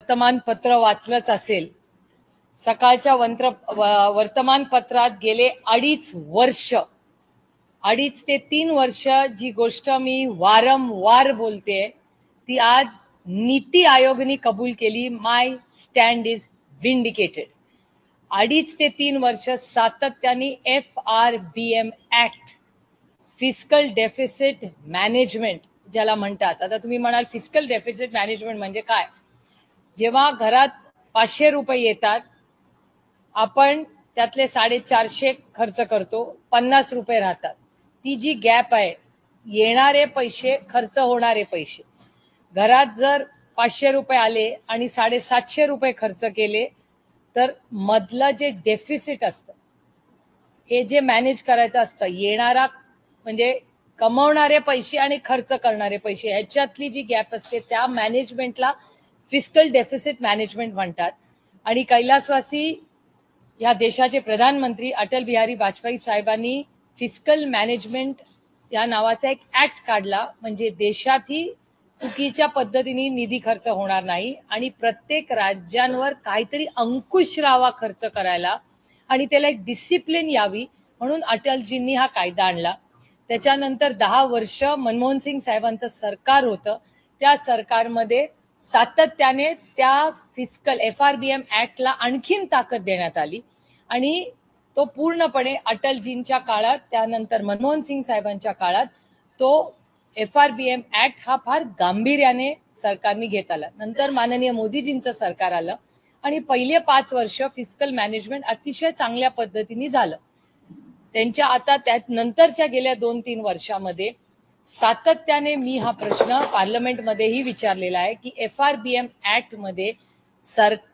वर्तमानपत्र वाचलंच असेल. सकाळच्या वर्तमानपत्रात गेले 2.5 वर्ष 2.5 ते 3 वर्ष जी गोष्ट मी वारंवार बोलते ती आज नीती आयोगने कबूल केली. माय स्टँड इज विंडिकेटेड. 2.5 ते 3 वर्ष सातत्याने FRBM act, fiscal deficit management ज्याला म्हणतात. आता तुम्ही म्हणाल फिस्कल डेफिसिट मॅनेजमेंट म्हणजे काय? जेव्हा घरात 500 रुपये येतात, आपण त्यातले 450 खर्च करतो, 50 रुपये राहतात. ती जी गॅप आहे, येणारे पैसे खर्च होणारे पैसे, घरात जर 500 रुपये आले आणि 750 रुपये खर्च केले तर मधलं जे डेफिसिट असतं हे जे मॅनेज करायचं असतं, येणारा म्हणजे कमवणारे पैसे आणि खर्च करणारे पैसे ह्याच्यातली जी गॅप असते त्या मॅनेजमेंटला फिस्कल डेफिसिट मॅनेजमेंट म्हणतात. आणि कैलासवासी या देशाचे प्रधानमंत्री अटल बिहारी वाजपेयी साहेबांनी फिस्कल मॅनेजमेंट या नावाचा एक ऍक्ट काढला, म्हणजे देशातही चुकीच्या पद्धतीने निधी खर्च होणार नाही आणि प्रत्येक राज्यांवर काहीतरी अंकुश राहावा खर्च करायला आणि त्याला एक डिसिप्लिन यावी म्हणून अटलजींनी हा कायदा आणला. त्याच्यानंतर 10 वर्ष मनमोहन सिंग साहेबांचं सरकार होतं. त्या सरकारमध्ये सातत्याने त्या फिस्कल FRBM ऍक्टला आणखीन ताकद देण्यात आली आणि तो पूर्णपणे अटलजींच्या काळात, त्यानंतर मनमोहन सिंग साहेबांच्या काळात तो FRBM ऍक्ट हा फार गांभीर्याने सरकारने घेत आला. नंतर माननीय मोदीजींचं सरकार आलं आणि पहिले 5 वर्ष फिस्कल मॅनेजमेंट अतिशय चांगल्या पद्धतीने झालं. त्यांच्या आता त्यात नंतरच्या गेल्या 2-3 वर्षामध्ये सातत्याने मी हा प्रश्न पार्लमेंटमध्येही विचारलेला आहे की FRBM ऍक्ट मध्ये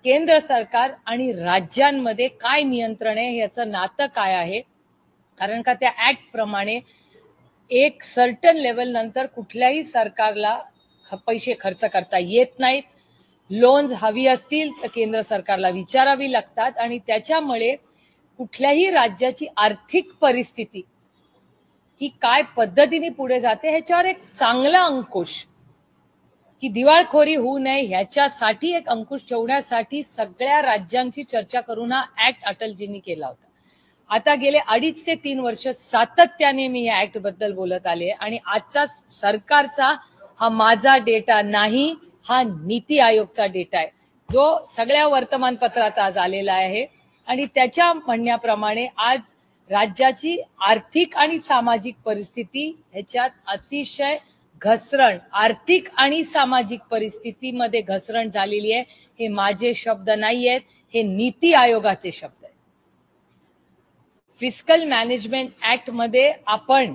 केंद्र सरकार आणि राज्यांमध्ये काय नियंत्रण आहे, याचं नातं काय आहे. कारण का त्या ऍक्ट प्रमाणे एक सर्टन लेवल नंतर कुठल्याही सरकारला पैसे खर्च करता येत नाहीत. लोन्स हवी असतील तर केंद्र सरकारला विचारावी लागतात आणि त्याच्यामुळे कुठल्याही राज्याची आर्थिक परिस्थिती ही काय पद्धतीने पुढे जाते ह्याच्यावर एक चांगला अंकुश, की दिवाळखोरी होऊ नये ह्याच्यासाठी एक अंकुश ठेवण्यासाठी सगळ्या राज्यांची चर्चा करून हा ऍक्ट अटलजींनी केला होता. आता गेले 2.5 ते 3 वर्ष सातत्याने मी या ऍक्ट बद्दल बोलत आले आणि आजचा सरकारचा हा माझा डेटा नाही, हा नीती आयोगचा डेटा आहे जो सगळ्या वर्तमानपत्रात आज आलेला आहे. आणि त्याच्या म्हणण्याप्रमाणे आज राज्याची आर्थिक आणि सामाजिक परिस्थिती ह्याच्यात अतिशय घसरण, आर्थिक आणि सामाजिक परिस्थितीमध्ये घसरण झालेली आहे. हे माझे शब्द नाही आहेत, हे नीती आयोगाचे शब्द आहेत. फिस्कल मॅनेजमेंट ऍक्ट मध्ये आपण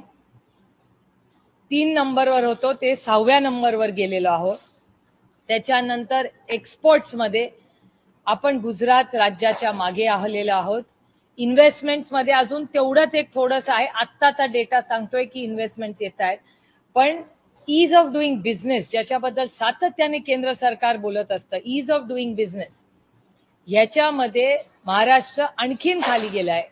3 नंबरवर होतो, ते 6व्या नंबरवर गेलेलो आहोत. त्याच्यानंतर एक्सपोर्ट्स मध्ये आपण गुजरात राज्याच्या मागे आलेलो आहोत. इन्व्हेस्टमेंट्स मध्ये अजून तेवढंच एक थोडंसं आहे. आत्ताचा डेटा सांगतोय की इन्व्हेस्टमेंट्स येत आहेत, पण ईज ऑफ डुईंग बिझनेस ज्याच्याबद्दल सातत्याने केंद्र सरकार बोलत असतं, ईज ऑफ डुईंग बिझनेस ह्याच्यामध्ये महाराष्ट्र आणखीन खाली गेलाय.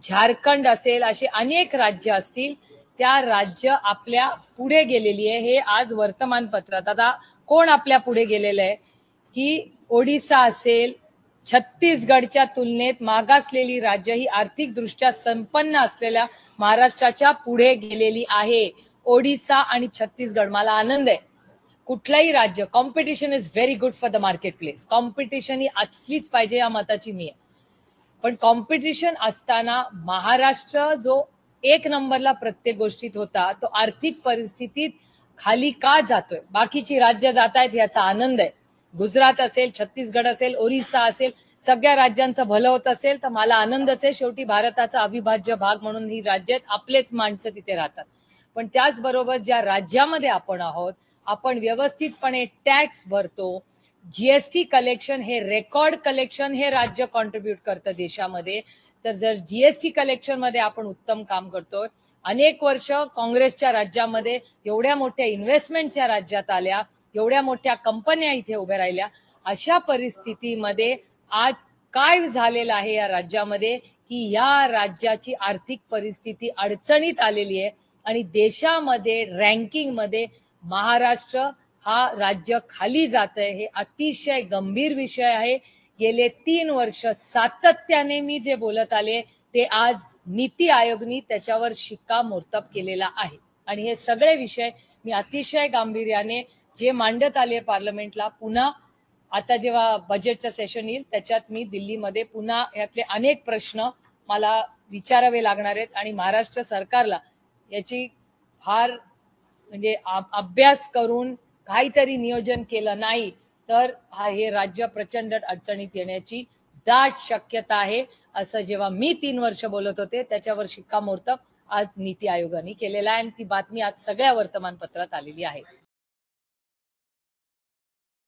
झारखंड असेल, असे अनेक राज्य असतील, त्या राज्य आपल्या पुढे गेलेली आहे. हे आज वर्तमानपत्रात. आता कोण आपल्या पुढे गेलेलं आहे की ओडिसा असेल, छत्तीसगडच्या तुलनेत मागासलेली राज्य ही आर्थिक दृष्ट्या संपन्न असलेल्या महाराष्ट्राच्या पुढे गेलेली आहे. ओडिसा आणि छत्तीसगड. मला आनंद आहे. कुठलाही राज्य, competition is very good for the market place. Competition ही असलीच पाहिजे या मताची मी आहे. पण कॉम्पिटिशन असताना महाराष्ट्र जो 1 नंबरला प्रत्येक गोष्टीत होता, तो आर्थिक परिस्थितीत खाली का जातोय? बाकीची राज्य जात आहेत याचा आनंद आहे. गुजरात असेल, छत्तीसगड असेल, ओरिसा असेल, सगळ्या राज्यांचं भलं होत असेल तर मला आनंदच आहे. शेवटी भारताचा अविभाज्य भाग म्हणून ही राज्य आहेत, आपलेच माणसं तिथे राहतात. पण त्याचबरोबर ज्या राज्यामध्ये आपण आहोत, आपण व्यवस्थितपणे टॅक्स भरतो. GST कलेक्शन हे रेकॉर्ड कलेक्शन हे राज्य कॉन्ट्रीब्यूट करतं देशामध्ये. तर जर GST कलेक्शन मध्ये आपण उत्तम काम करतोय, अनेक वर्ष काँग्रेसच्या राज्यामध्ये एवढ्या मोठ्या इन्व्हेस्टमेंट्स या राज्यात आल्या, एवढ्या मोठ्या कंपन्या इथे उभ्या राहिल्या, अशा परिस्थितीमध्ये आज काय झालेलं आहे या राज्यामध्ये की या राज्याची आर्थिक परिस्थिती अडचणीत आलेली आहे आणि देशामध्ये रँकिंग मध्ये महाराष्ट्र हा राज्य खाली जात आहे, हे अतिशय गंभीर विषय आहे। गेले 3 वर्ष सातत्याने मी जे बोलत आले ते आज नीती आयोगनी त्याच्यावर शिक्कामोर्तब केलेला आहे आणि हे सगळे विषय मी अतिशय गांभीर्याने जे मांडत आले पार्लमेंटला, पुन्हा आता जेव्हा बजेटचं सेशन येईल त्याच्यात मी दिल्लीमध्ये पुन्हा यातले अनेक प्रश्न मला विचारावे लागणार आहेत आणि महाराष्ट्र सरकारला याची फार म्हणजे अभ्यास करून काहीतरी नियोजन केलं नाही तर हे राज्य प्रचंड अडचणीत येण्याची दाट शक्यता आहे। असं जेव्हा मी 3 वर्ष बोलत होते त्याच्यावर शिक्कामोर्तब आज नीती आयोगाने केलेला आहे आणि ती बातमी आज सगळ्या वर्तमानपत्रात आलेली आहे।